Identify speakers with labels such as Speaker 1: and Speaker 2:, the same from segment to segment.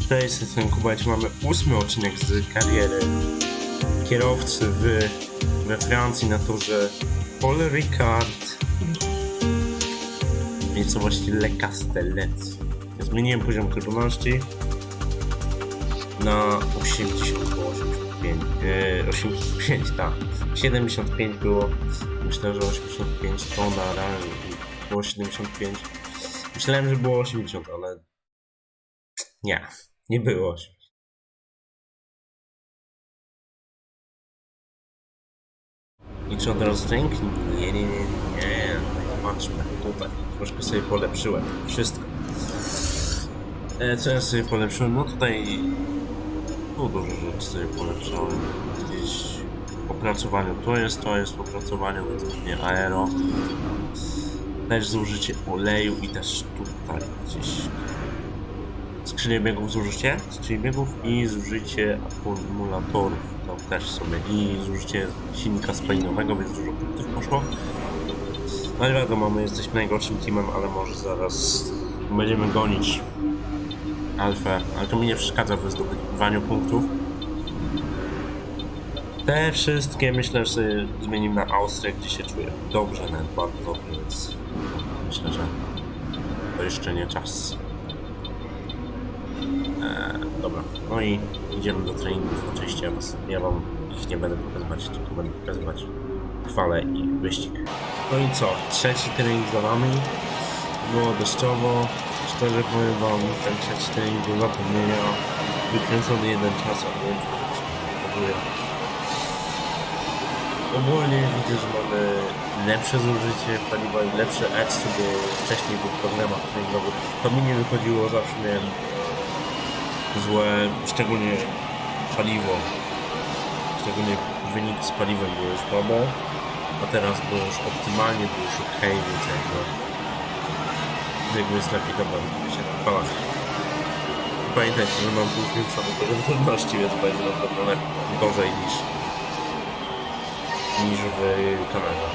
Speaker 1: Cześć, jestem Kubać. Mamy 8. odcinek z kariery kierowcy we Francji na torze Paul Ricard w miejscowości Le Castellet. Zmieniłem poziom trudności na 85, tak. 75 było. Myślę, że 85 to na razie było 75. Myślałem, że było 80, ale nie było 80. I czy od razu ręki? Nie. Zobaczmy tutaj. Troszkę sobie polepszyłem. Wszystko. Co ja sobie polepszyłem? No tutaj dużo rzeczy sobie polepszałem. Gdzieś w opracowaniu to jest w opracowaniu, więc pewnie aero. Też zużycie oleju i też tutaj gdzieś skrzynię biegów i zużycie akumulatorów, to też sobie, i zużycie silnika spalinowego, więc dużo punktów poszło. No i wiadomo, my jesteśmy najgorszym teamem, ale może zaraz będziemy gonić Alfę, ale to mi nie przeszkadza w zdobywaniu punktów. Te wszystkie myślę, że sobie zmienimy na Austrię, gdzie się czuję dobrze, nawet bardzo dobrze, więc myślę, że to jeszcze nie czas. Dobra, no i idziemy do treningów. Oczywiście ja wam ich nie będę pokazywać, tylko będę pokazywać chwalę i wyścig. No i co? Trzeci trening za nami. Było deszczowo. Szczerze powiem wam, ten trzeci trening był zapomnienia. Wykręcony jeden czas, a nie wiem, ogólnie widzę, że mamy lepsze zużycie paliwa i lepsze ECS, bo wcześniej był problemat treningowych. To mi nie wychodziło, zawsze miałem złe, szczególnie paliwo, szczególnie wyniki z paliwem były słabe, a teraz było już optymalnie, było już ok, więc jakby jest lepiej, dobra, się na falach. Pamiętajcie, że mam tu zwiększony poziom trudności, więc będzie na pewno gorzej niż w kamerze.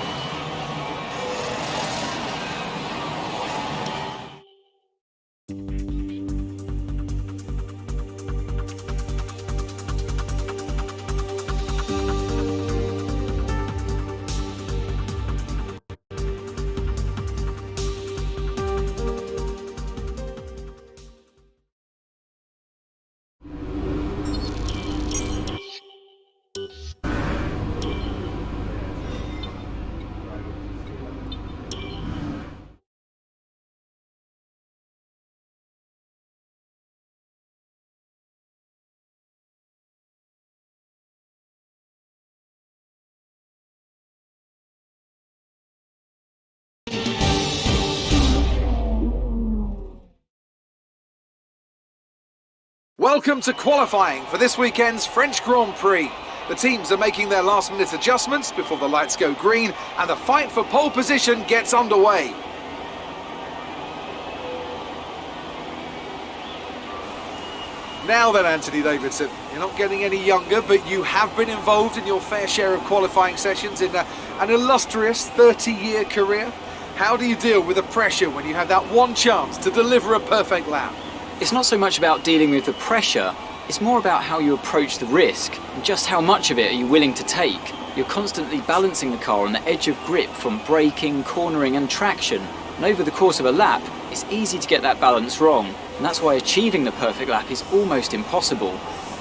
Speaker 2: Welcome to qualifying for this weekend's French Grand Prix. The teams are making their last-minute adjustments before the lights go green and the fight for pole position gets underway. Now then, Anthony Davidson, you're not getting any younger, but you have been involved in your fair share of qualifying sessions in an illustrious 30-year career. How do you deal with the pressure when you have that one chance to deliver a perfect lap?
Speaker 3: It's not so much about dealing with the pressure, it's more about how you approach the risk and just how much of it are you willing to take. You're constantly balancing the car on the edge of grip from braking, cornering and traction, and over the course of a lap it's easy to get that balance wrong, and that's why achieving the perfect lap is almost impossible.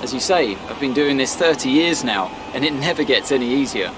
Speaker 3: As you say, I've been doing this 30 years now and it never gets any easier.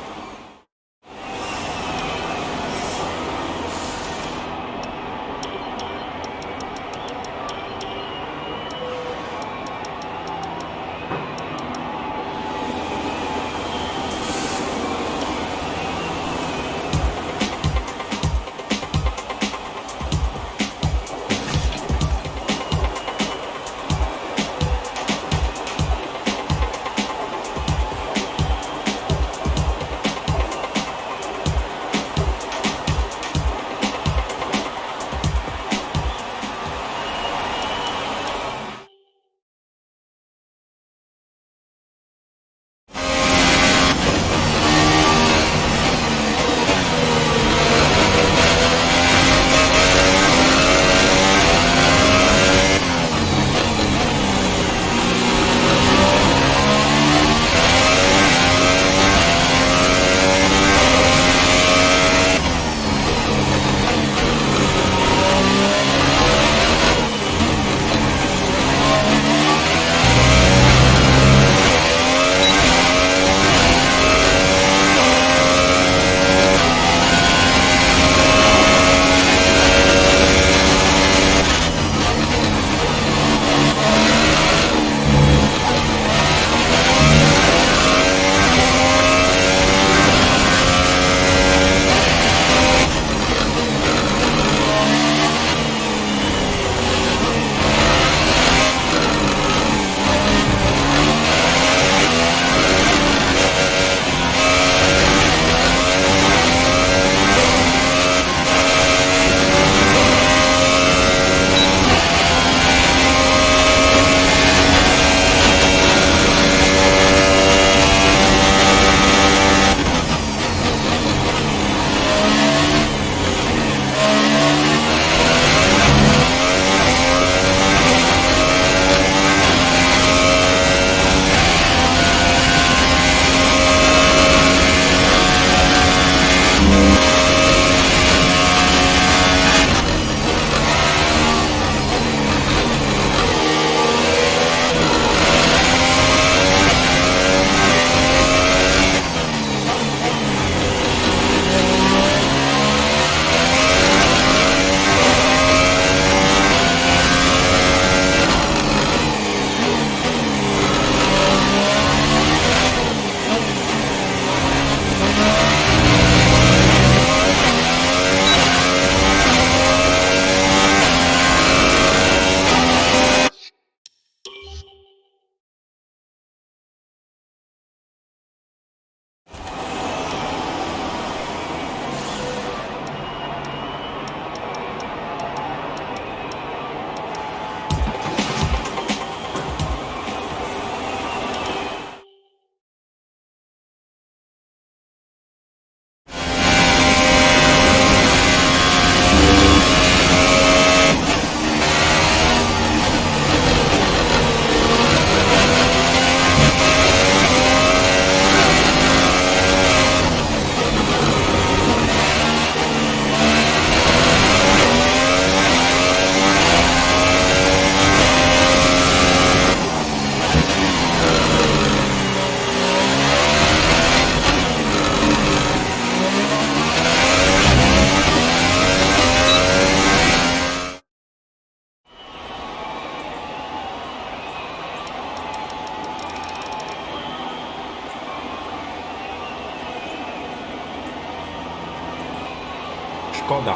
Speaker 1: szkoda.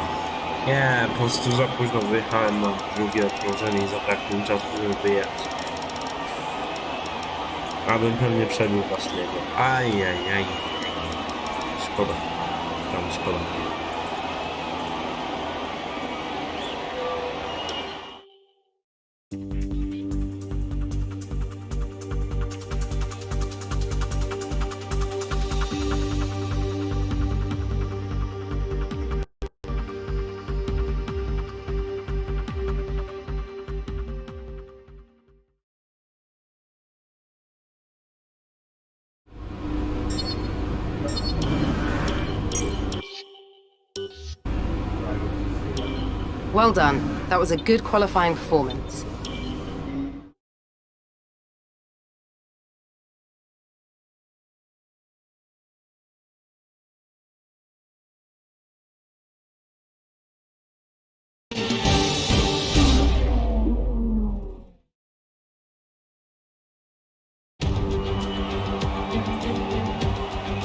Speaker 1: Nie, po prostu za późno wyjechałem na drugie okrążenie i zabrakło mi czasu, żeby wyjechać. Abym pewnie przebił własnego. Ajajaj. Szkoda. Tam szkoda.
Speaker 4: Well done. That was a good qualifying performance.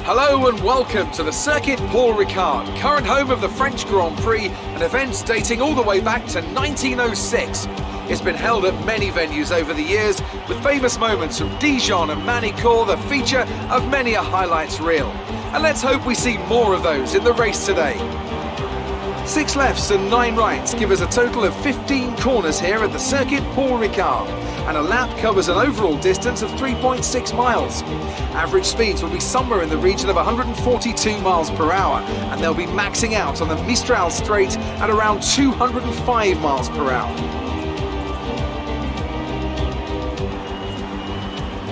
Speaker 2: Hello and welcome to the Circuit Paul Ricard, current home of the French Grand Prix, an event dating all the way back to 1906. It's been held at many venues over the years, with famous moments from Dijon and Manicourt the feature of many a highlights reel. And let's hope we see more of those in the race today. 6 lefts and 9 rights give us a total of 15 corners here at the Circuit Paul Ricard, and a lap covers an overall distance of 3.6 miles. Average speeds will be somewhere in the region of 142 miles per hour, and they'll be maxing out on the Mistral Straight at around 205 miles per hour.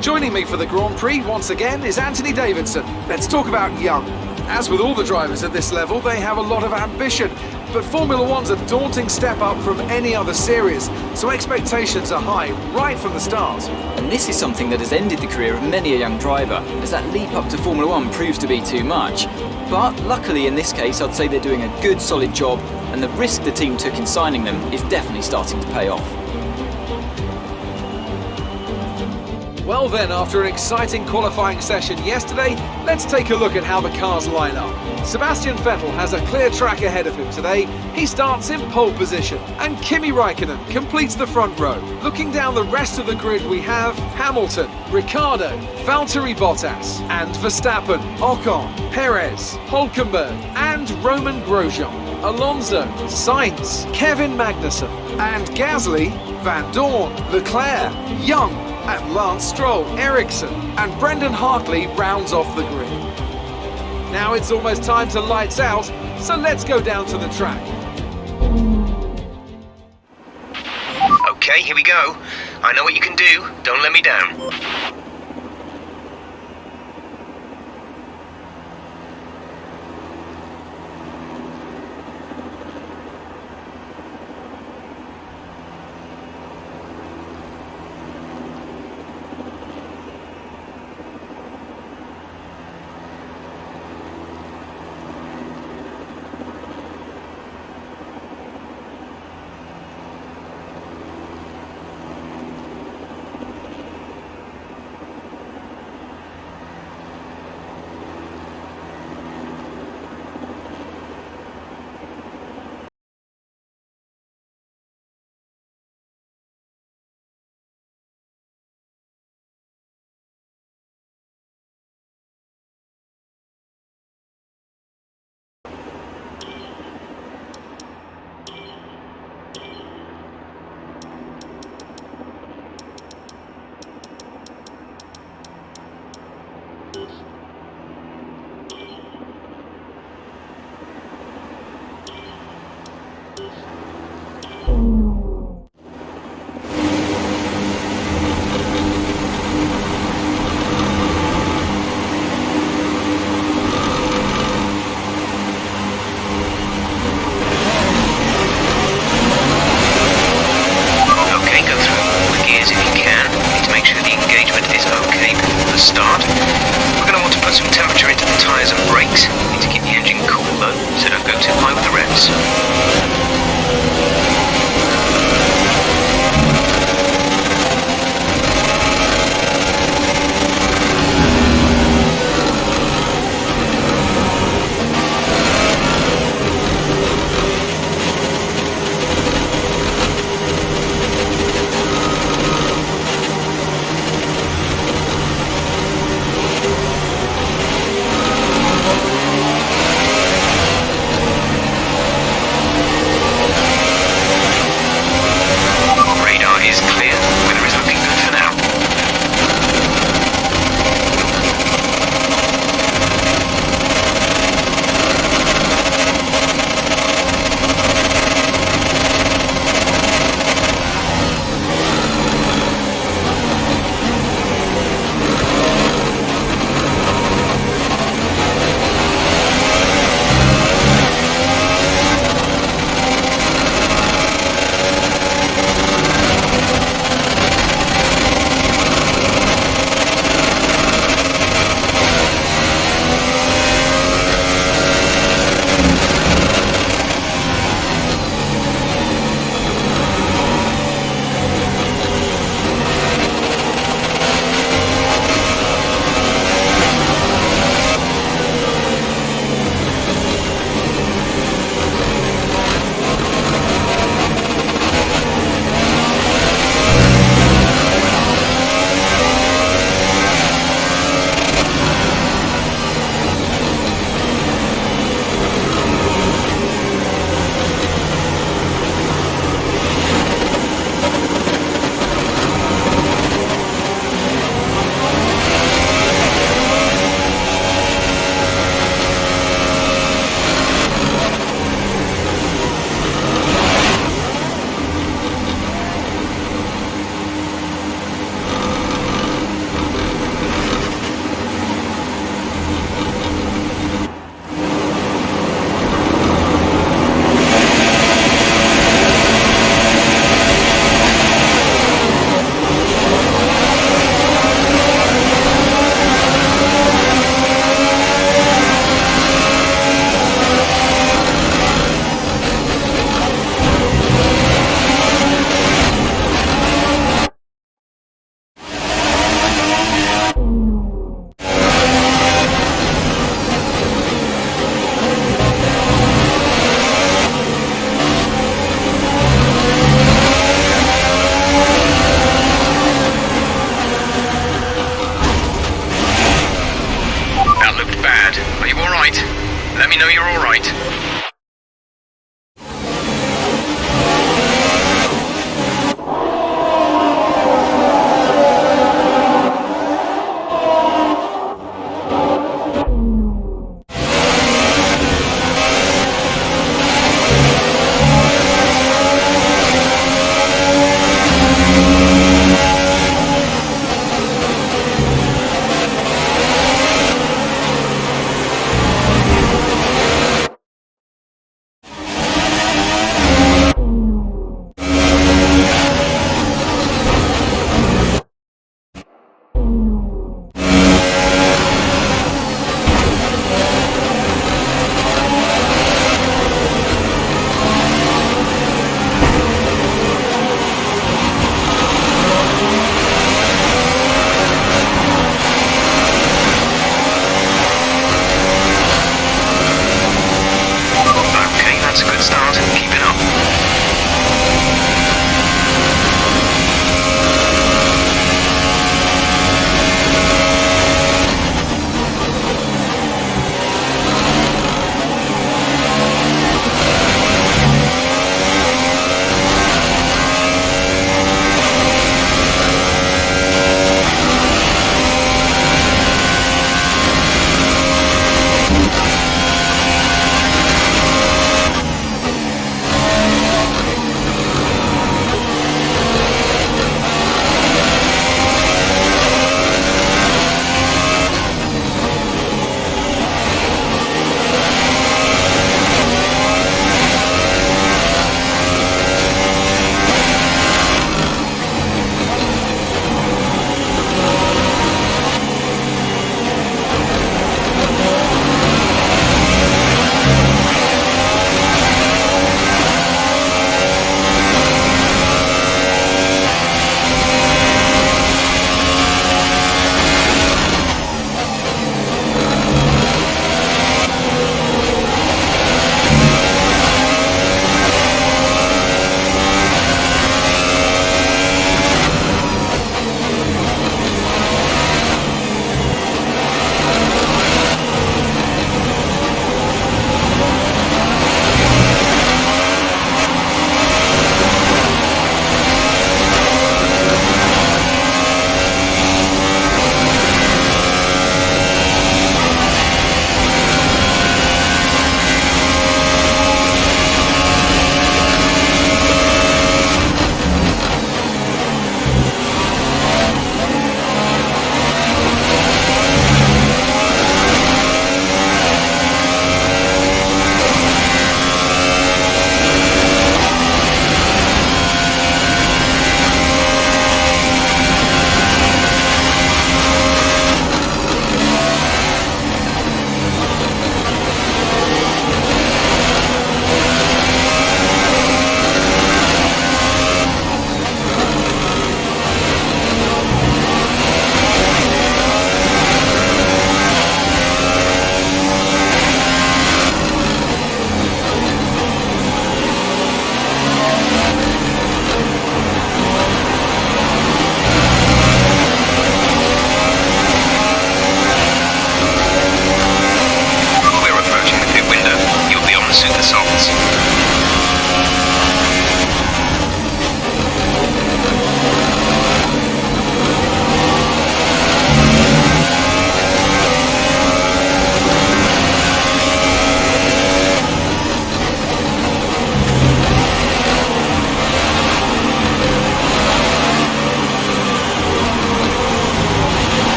Speaker 2: Joining me for the Grand Prix once again is Anthony Davidson. Let's talk about young. As with all the drivers at this level, they have a lot of ambition, but Formula One's a daunting step up from any other series, so expectations are high right from the start.
Speaker 3: And this is something that has ended the career of many a young driver, as that leap up to Formula One proves to be too much. But luckily in this case, I'd say they're doing a good solid job, and the risk the team took in signing them is definitely starting to pay off.
Speaker 2: Well then, after an exciting qualifying session yesterday, let's take a look at how the cars line up. Sebastian Vettel has a clear track ahead of him today. He starts in pole position, and Kimi Raikkonen completes the front row. Looking down the rest of the grid, we have Hamilton, Ricciardo, Valtteri Bottas, and Verstappen, Ocon, Perez, Hülkenberg, and Roman Grosjean. Alonso, Sainz, Kevin Magnussen, and Gasly, Van Dorn, Leclerc, Young, and Lance Stroll, Ericsson, and Brendan Hartley rounds off the grid. Now it's almost time to lights out, so let's go down to the track.
Speaker 5: Okay, here we go. I know what you can do. Don't let me down. Start. We're going to want to put some temperature into the tyres and brakes. Need to keep the engine cool though, so don't go too high with the revs.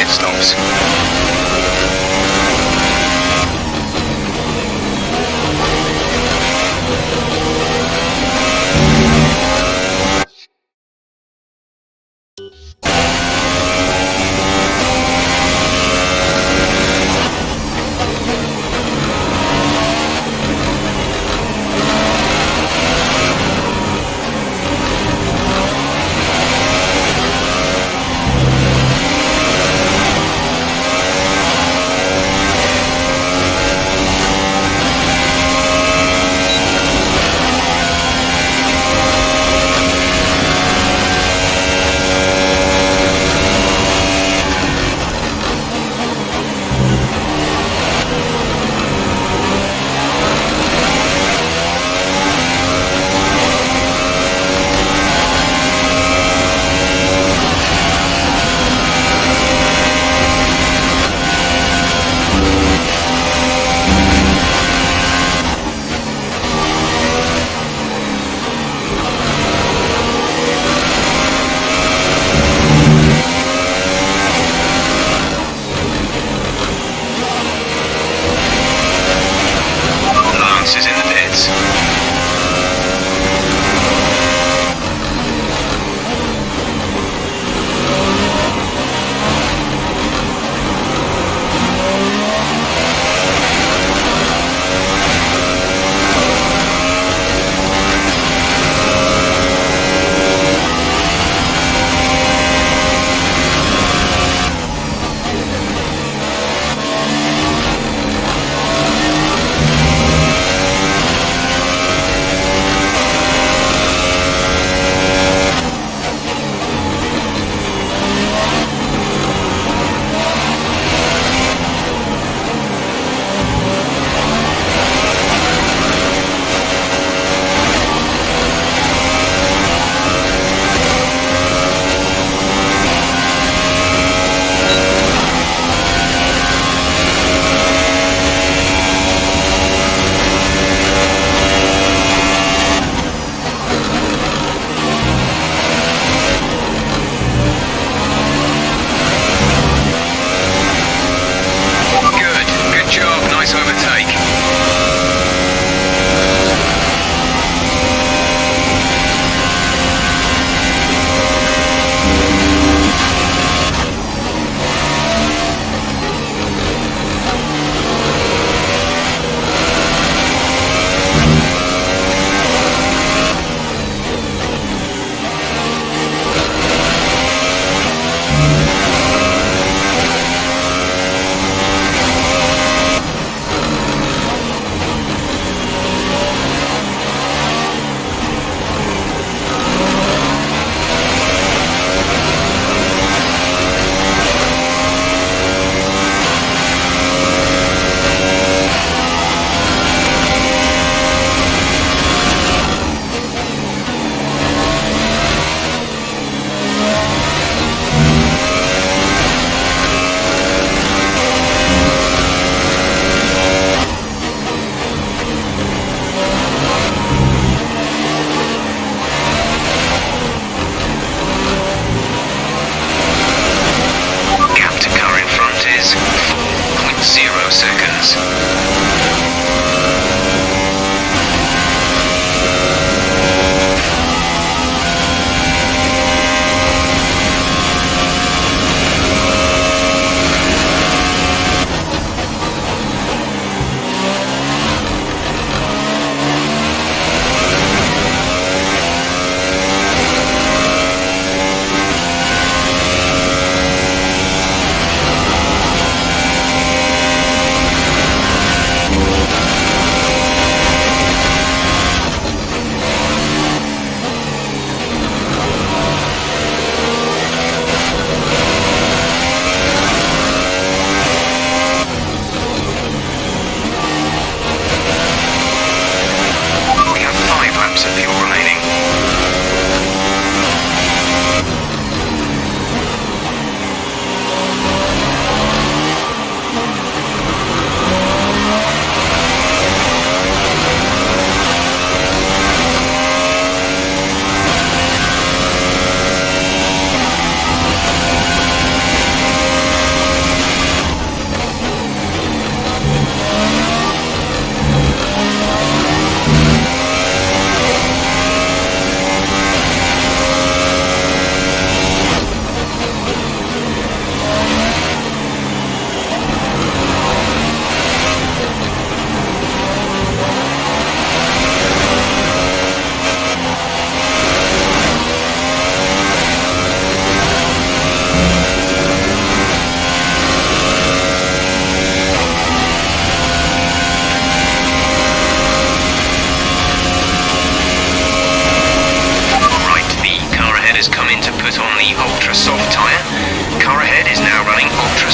Speaker 5: pit stops.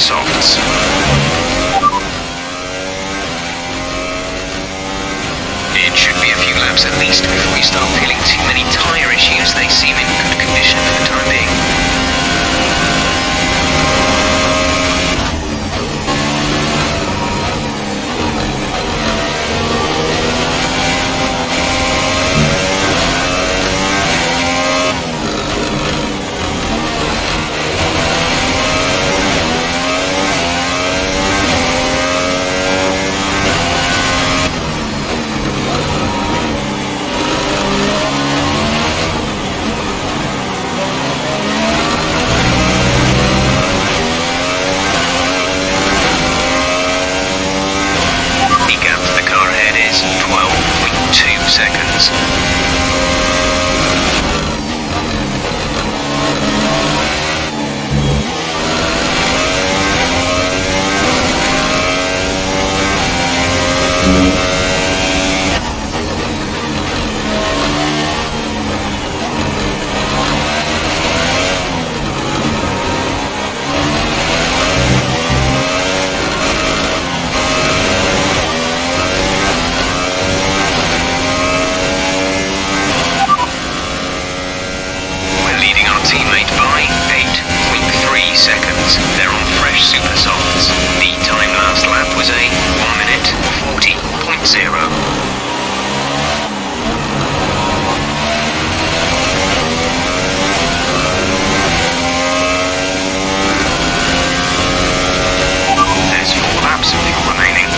Speaker 5: softs. It should be a few laps at least before you start feeling too many tyre issues. They seem in good condition for the time being. Seconds. Teammate by 8.3 seconds. They're on fresh super softs. The time last lap was a 1 minute 40.0. There's 4 laps of fuel remaining.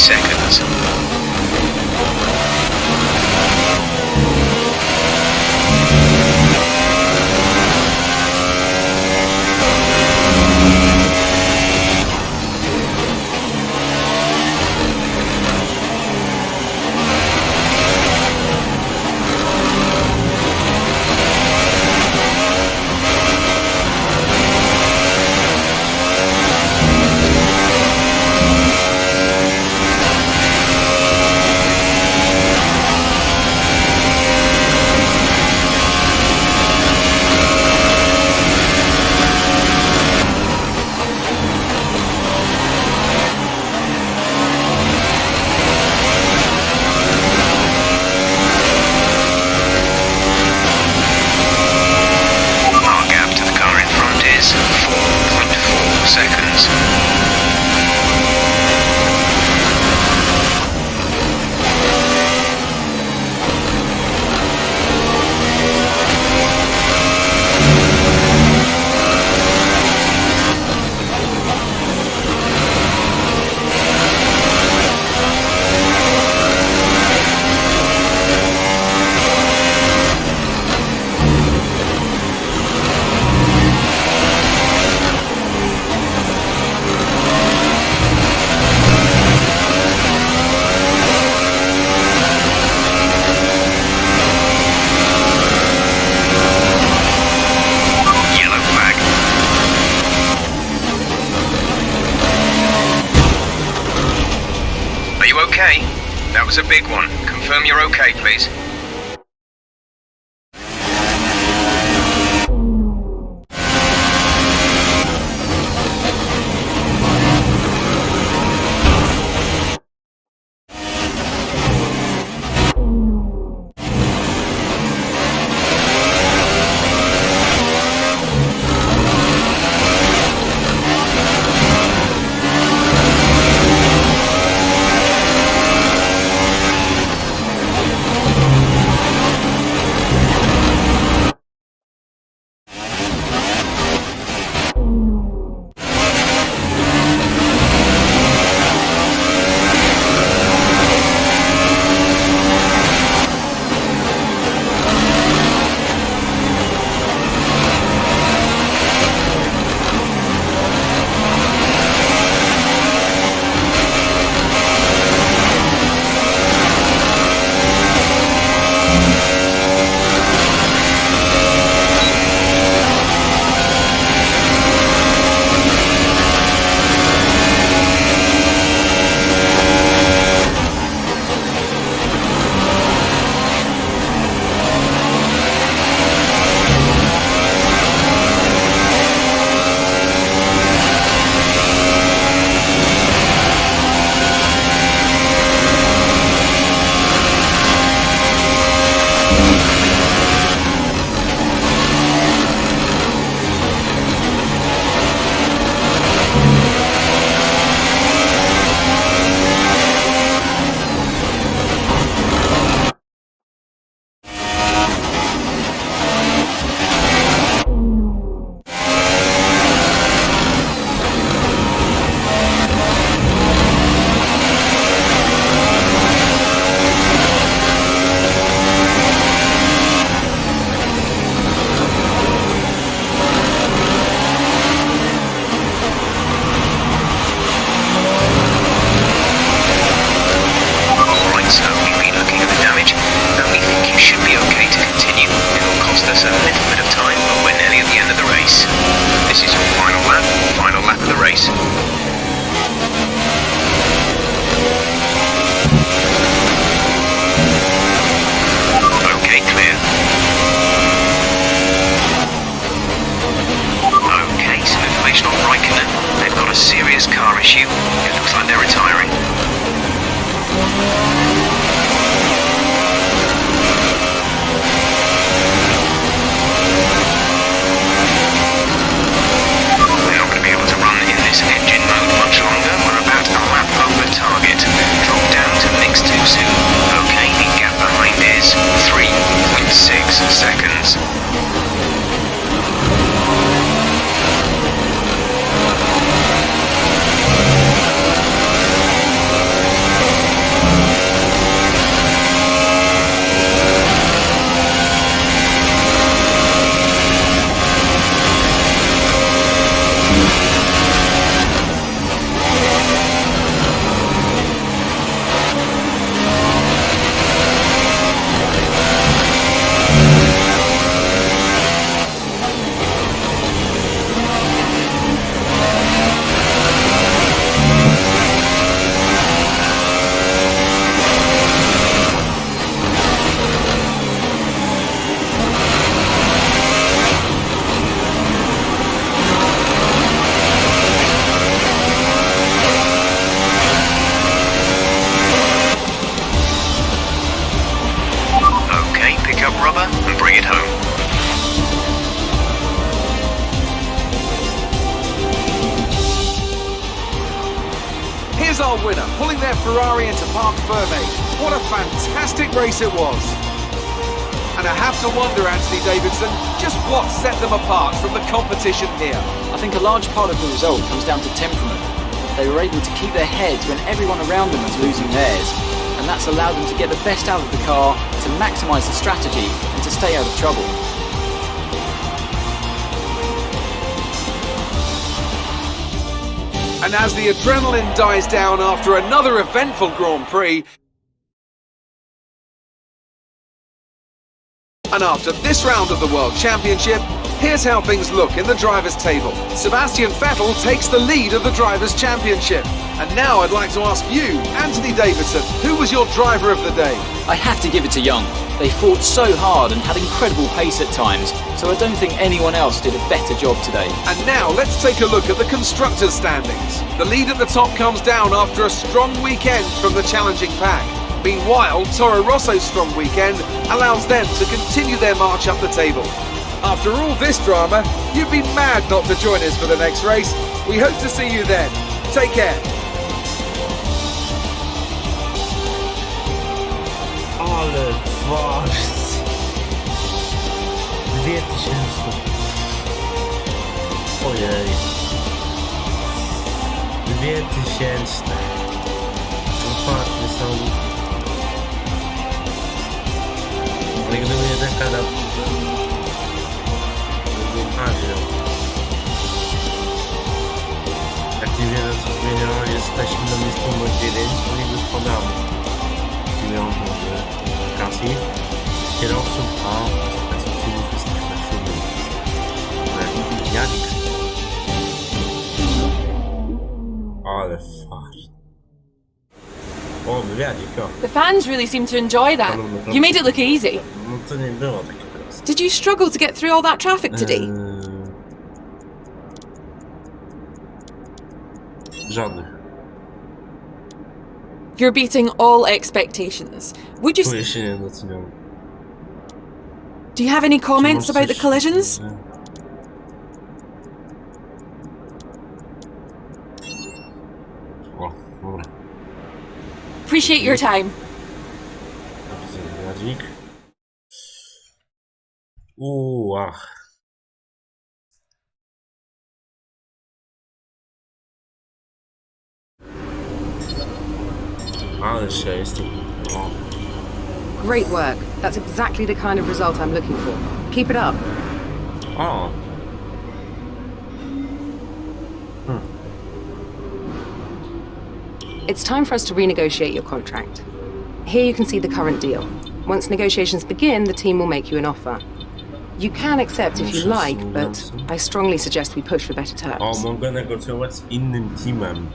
Speaker 5: Seconds. Seconds. Okay? That was a big one. Confirm you're okay, please. Situation on Raikkonen. They've got a serious car issue. It looks like they're retiring. We're not going to be able to run in this engine mode much longer. We're about a lap over target. Drop down to mix too soon. Okay, the gap behind is 3.6 seconds. Rubber and bring it home.
Speaker 2: Here's our winner, pulling their Ferrari into Parc Fermé. What a fantastic race it was. And I have to wonder, Anthony Davidson, just what set them apart from the competition here.
Speaker 3: I think a large part of the result comes down to temperament. They were able to keep their heads when everyone around them was losing theirs. And that's allowed them to get the best out of the car, to maximise the strategy and to stay out of trouble.
Speaker 2: And as the adrenaline dies down after another eventful Grand Prix, and after this round of the World Championship, here's how things look in the drivers' table. Sebastian Vettel takes the lead of the Drivers' Championship. And now I'd like to ask you, Anthony Davidson, who was your driver of the day?
Speaker 3: I have to give it to Young. They fought so hard and had incredible pace at times, so I don't think anyone else did a better job today.
Speaker 2: And now let's take a look at the constructors' standings. The lead at the top comes down after a strong weekend from the challenging pack. Meanwhile, Toro Rosso's strong weekend allows them to continue their march up the table. After all this drama, you'd be mad not to join us for the next race. We hope to see you then. Take care.
Speaker 1: Ale fart. 2000. Ojej. 2000. Fart niesamowity. Ale gdyby nie taka na... Jak niewiele co zmieniało, jesteśmy na miejscu numer 9, oni już podamy. Miał weryfikacji kierowców, a weryfikacji klubów jesteśmy na 7. Janik. Ale fart. O, wywiadzik, o.
Speaker 6: The fans really seem to enjoy that. You made it look easy.
Speaker 1: No to nie było takie proste.
Speaker 6: Did you struggle to get through all that traffic today?
Speaker 1: Żadnych.
Speaker 6: You're beating all expectations. Would you...
Speaker 1: Czuję się niedoceniony.
Speaker 6: Do you have any comments about the collisions?
Speaker 1: O, dobra.
Speaker 6: Appreciate your time.
Speaker 1: Wywiadzik. Ach. Ale się jest tu. O.
Speaker 4: Great work. That's exactly the kind of result I'm looking for. Keep it up.
Speaker 1: O.
Speaker 4: It's time for us to renegotiate your contract. Here you can see the current deal. Once negotiations begin, the team will make you an offer. You can accept if you like, but I strongly suggest we push for better
Speaker 1: O,
Speaker 4: terms.
Speaker 1: mogę negocjować z innym teamem.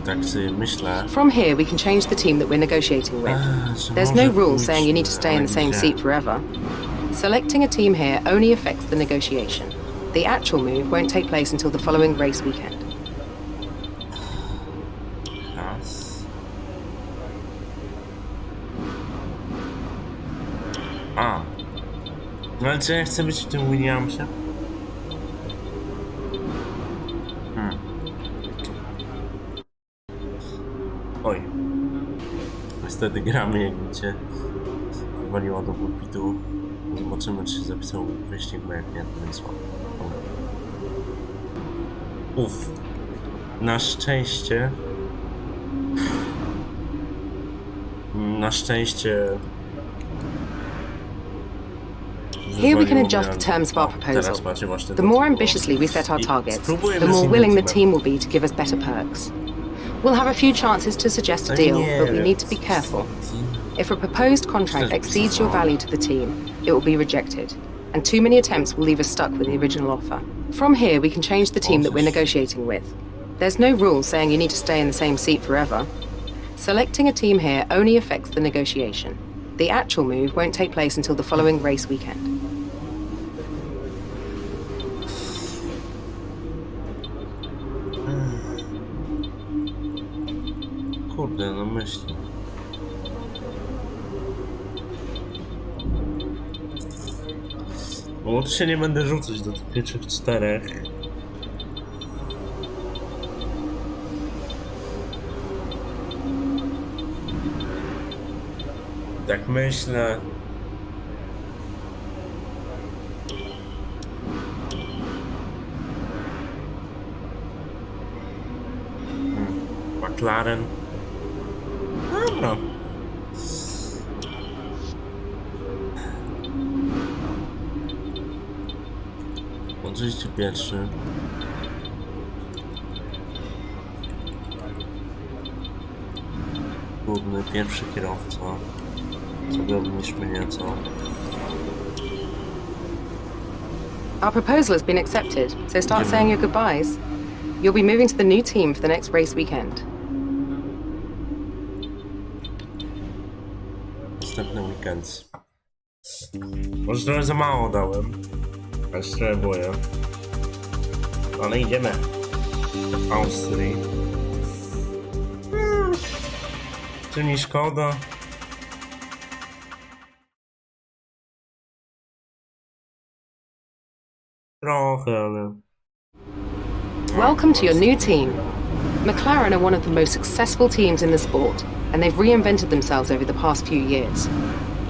Speaker 1: Tak sobie myślę.
Speaker 4: From here, we can change the team that we're negotiating with. There's no rule saying you need to stay in the same seat forever. Selecting a team here only affects the negotiation. The actual move won't take place until the following race weekend.
Speaker 1: Raz. A. No ale czy ja chcę być w tym Williamsie? Oj. Niestety gramy, jak mi cię wywaliło do pulpitu. Zobaczymy, czy się zapisał wyścig, bo jak nie, to będzie słabo. Uff. Na szczęście...
Speaker 4: Here we can adjust the terms of our proposal. The more ambitiously we set our targets, the more willing the team will be to give us better perks. We'll have a few chances to suggest a deal, but we need to be careful. If a proposed contract exceeds your value to the team, it will be rejected, and too many attempts will leave us stuck with the original offer. From here, we can change the team that we're negotiating with. There's no rule saying you need to stay in the same seat forever. Selecting a team here only affects the negotiation. The actual move won't take place until the following race weekend.
Speaker 1: Kurde, no myśli. Bo tu się nie będę rzucać do tych pierwszych 4. Tak myślę. McLaren. Dobra. Oczywiście pierwszy. Trudny pierwszy kierowca. Co obniżmy nieco.
Speaker 4: Our proposal has been accepted, so start saying your goodbyes. You'll be moving to the new team for the next race weekend.
Speaker 1: Następny weekend. Może trochę za mało dałem, ale się trochę boję. Ale idziemy do Austrii. Czy mi szkoda? Trochę, ale...
Speaker 4: Welcome to your new team. McLaren are one of the most successful teams in the sport, and they've reinvented themselves over the past few years.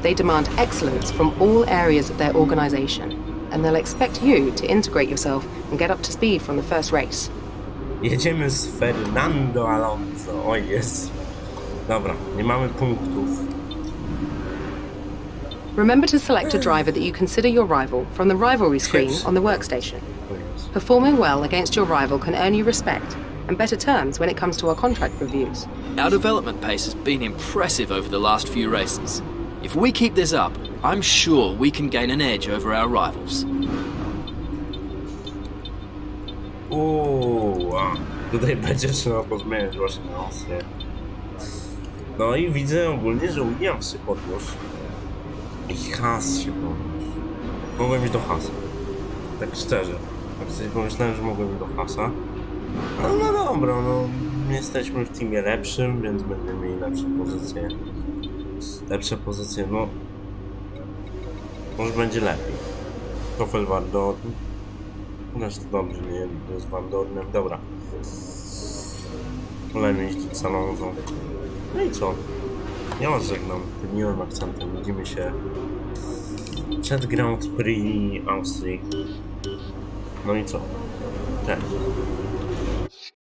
Speaker 4: They demand excellence from all areas of their organization, and they'll expect you to integrate yourself and get up to speed from the first race.
Speaker 1: Jedziemy z Fernando Alonso. O jest. Dobra, nie mamy punktów.
Speaker 4: Remember to select a driver that you consider your rival from the rivalry screen on the workstation. Performing well against your rival can earn you respect and better terms when it comes to our contract reviews.
Speaker 7: Our development pace has been impressive over the last few races. If we keep this up, I'm sure we can gain an edge over our rivals.
Speaker 1: Tutaj będzie trzeba pozmieniać właśnie na Austrię. No i widzę ogólnie, że Williams się podniósł. I Haas się podniósł. Mogłem iść do Haasa. Tak szczerze. Tak sobie pomyślałem, że mogłem iść do Haasa. No dobra, no jesteśmy w teamie lepszym, więc będziemy mieli lepsze pozycje. Lepsze pozycje, no. Może będzie lepiej. Kofel Van Dorn. Znaczy to dobrze, nie? To jest Van Dornem. Dobra. Wolemy jeździć z Alonso. No i co? Ja was żegnam. Tym miłym akcentem. Widzimy się przed Grand Prix Austrii. No i co? Cześć.